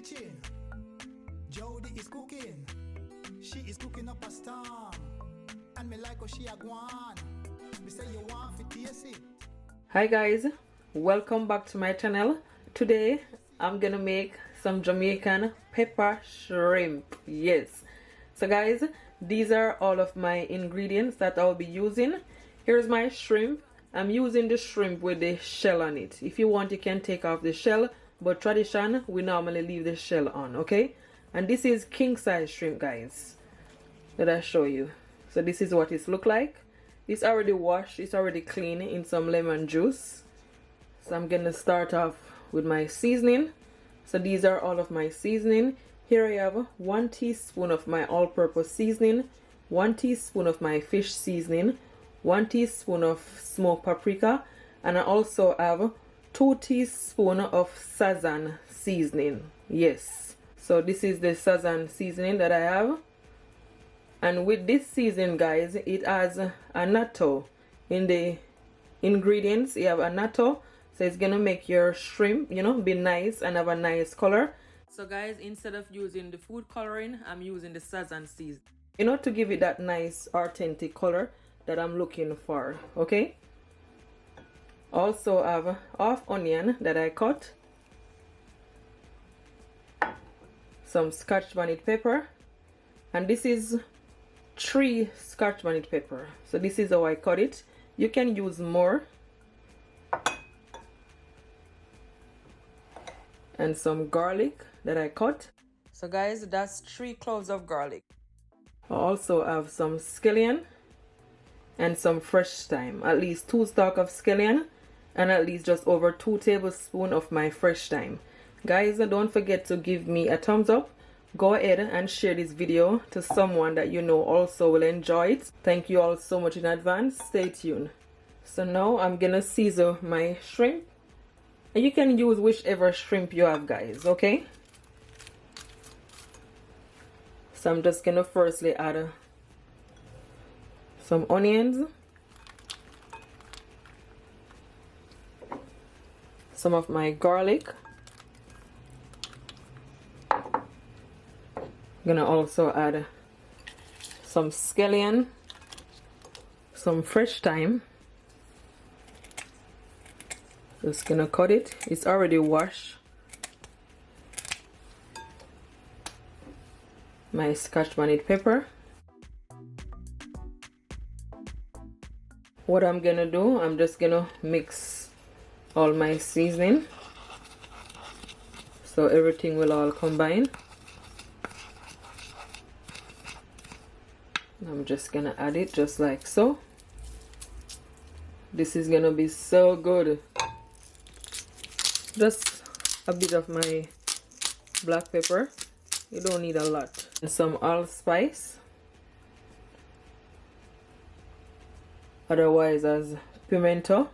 kitchen. Jody is cooking. She is cooking up a storm. And me like how she a gwan. Me say you want to taste it. Hi guys, welcome back to my channel. Today I'm gonna make some Jamaican pepper shrimp. Yes. So guys, these are all of my ingredients that I'll be using. Here's my shrimp. I'm using the shrimp with the shell on it. If you want, you can take off the shell, but tradition, we normally leave the shell on, okay? And this is king size shrimp, guys. Let I show you. So this is what it looks like. It's already washed, it's already clean in some lemon juice. So I'm gonna start off with my seasoning. So these are all of my seasoning. Here I have 1 teaspoon of my all-purpose seasoning, 1 teaspoon of my fish seasoning, 1 teaspoon of smoked paprika, and I also have 2 teaspoons of sazon seasoning. Yes, so this is the sazon seasoning that I have. And with this seasoning, guys, it has annatto in the ingredients. You have annatto, so it's gonna make your shrimp, you know, be nice and have a nice color. So guys, instead of using the food coloring, I'm using the sazon seasoning, you know, to give it that nice authentic color that I'm looking for. Okay, also I have half onion that I cut, some scotch bonnet pepper, and this is 3 scotch bonnet pepper. So this is how I cut it. You can use more. And some garlic that I cut. So guys, that's 3 cloves of garlic. I also have some scallion and some fresh thyme. At least 2 stalk of scallion and at least just over 2 tablespoons of my fresh thyme. Guys, don't forget to give me a thumbs up. Go ahead and share this video to someone that you know also will enjoy it. Thank you all so much in advance. Stay tuned. So now I'm gonna season my shrimp. And you can use whichever shrimp you have, guys, okay? So I'm just gonna firstly add some onions, some of my garlic. I'm gonna also add some scallion, some fresh thyme. Just gonna cut it. It's already washed. My scotch bonnet pepper. What I'm gonna do, I'm just gonna mix all my seasoning so everything will all combine. I'm just gonna add it just like so. This is gonna be so good. Just a bit of my black pepper. You don't need a lot. And some allspice, otherwise as pimento,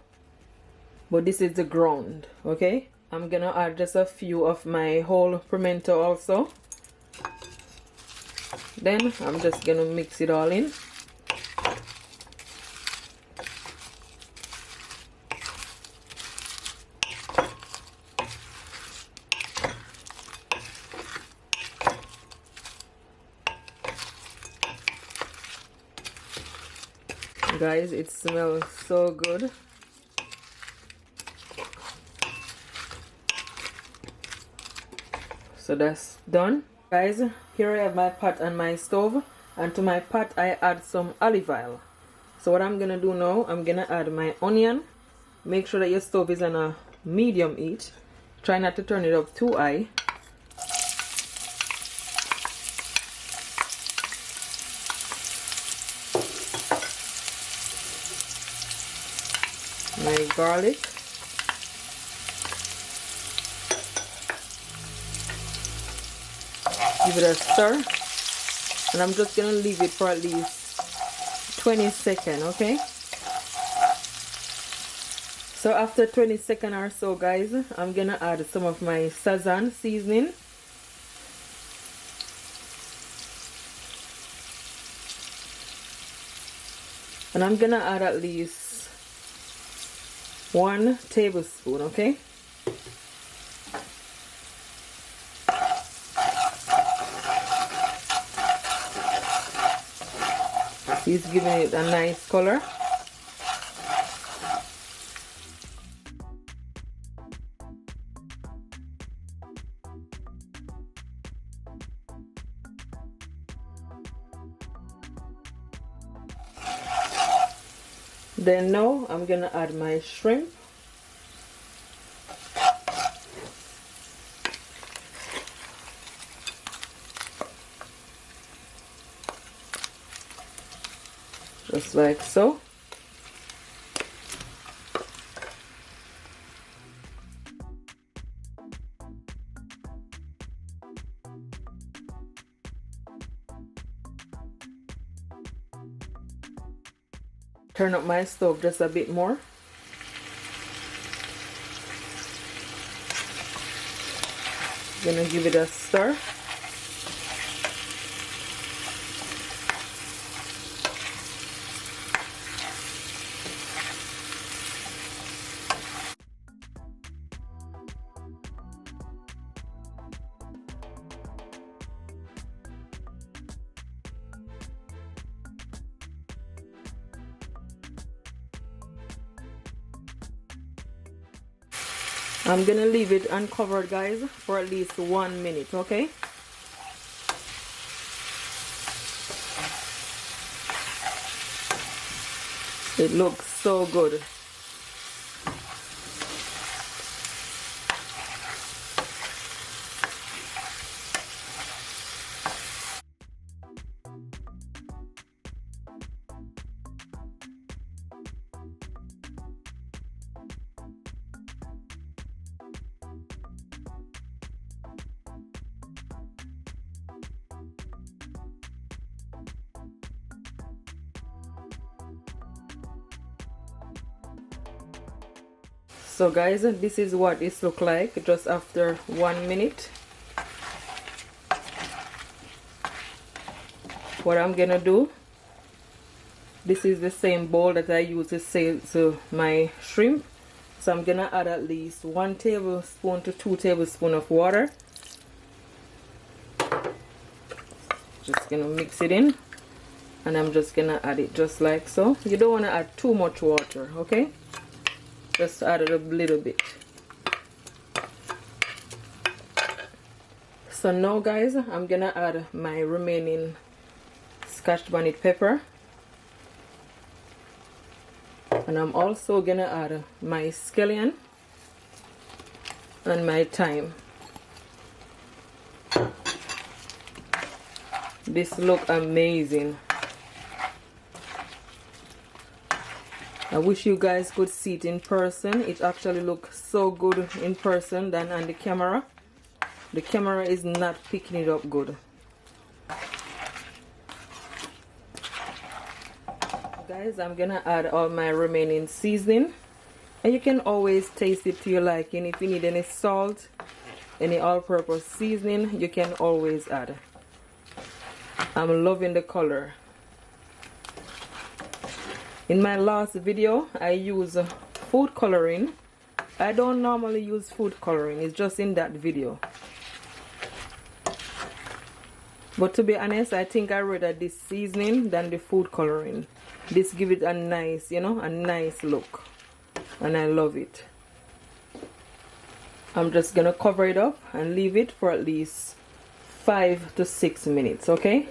but this is the ground. Okay, I'm gonna add just a few of my whole pimento also. Then I'm just gonna mix it all in. Guys, it smells so good. So that's done. Guys, here I have my pot on my stove, and to my pot I add some olive oil. So what I'm gonna do now, I'm gonna add my onion. Make sure that your stove is on a medium heat. Try not to turn it up too high. My garlic. Give it a stir, and I'm just gonna leave it for at least 20 seconds, okay? So after 20 seconds or so, guys, I'm gonna add some of my sazon seasoning. And I'm gonna add at least 1 tablespoon, okay? He's giving it a nice color. Then now I'm gonna add my shrimp. Just like so. Turn up my stove just a bit more. Gonna give it a stir. I'm gonna leave it uncovered, guys, for at least 1 minute, okay? It looks so good. So guys, this is what it looks like just after 1 minute. What I'm gonna do, this is the same bowl that I use to season my shrimp. So I'm gonna add at least 1 tablespoon to 2 tablespoons of water. Just gonna mix it in, and I'm just gonna add it just like so. You don't want to add too much water, okay? Just add it a little bit. So now guys, I'm gonna add my remaining scotch bonnet pepper, and I'm also gonna add my scallion and my thyme. This look amazing. I wish you guys could see it in person. It actually looks so good in person than on the camera. The camera is not picking it up good. Guys, I'm gonna add all my remaining seasoning, and you can always taste it to your liking. If you need any salt, any all-purpose seasoning, you can always add. I'm loving the color. In my last video, I use food coloring. I don't normally use food coloring, it's just in that video. But to be honest, I think I rather this seasoning than the food coloring. This give it a nice, you know, a nice look. And I love it. I'm just gonna cover it up and leave it for at least 5 to 6 minutes, okay?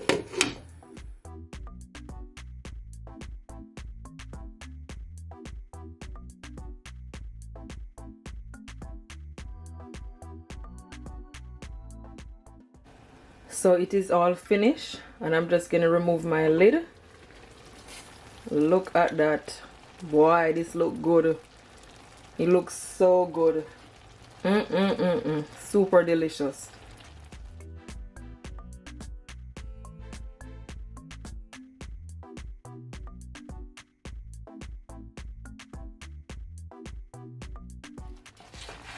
So it is all finished, and I'm just gonna remove my lid. Look at that. Boy, this look good. It looks so good. Super delicious.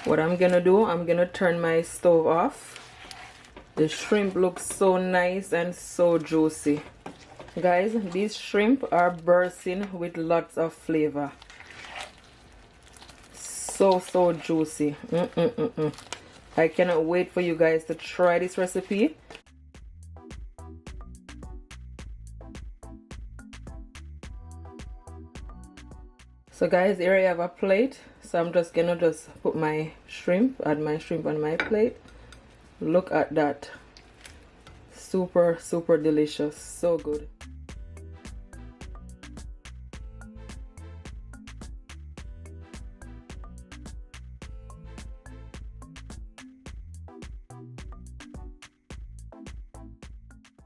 What I'm gonna do, I'm gonna turn my stove off. The shrimp looks so nice and so juicy. Guys, these shrimp are bursting with lots of flavor. So juicy. I cannot wait for you guys to try this recipe. So guys, here I have a plate, so I'm just gonna put my shrimp, add my shrimp on my plate. Look at that. Super delicious, so good.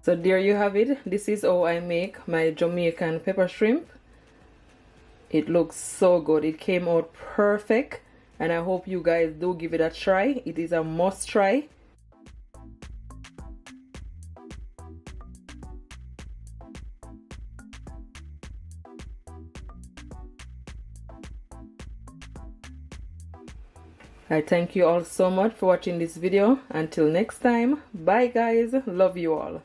So there you have it. This is how I make my Jamaican pepper shrimp. It looks so good. It came out perfect, and I hope you guys do give it a try. It is a must try. I thank you all so much for watching this video. Until next time, bye guys. Love you all.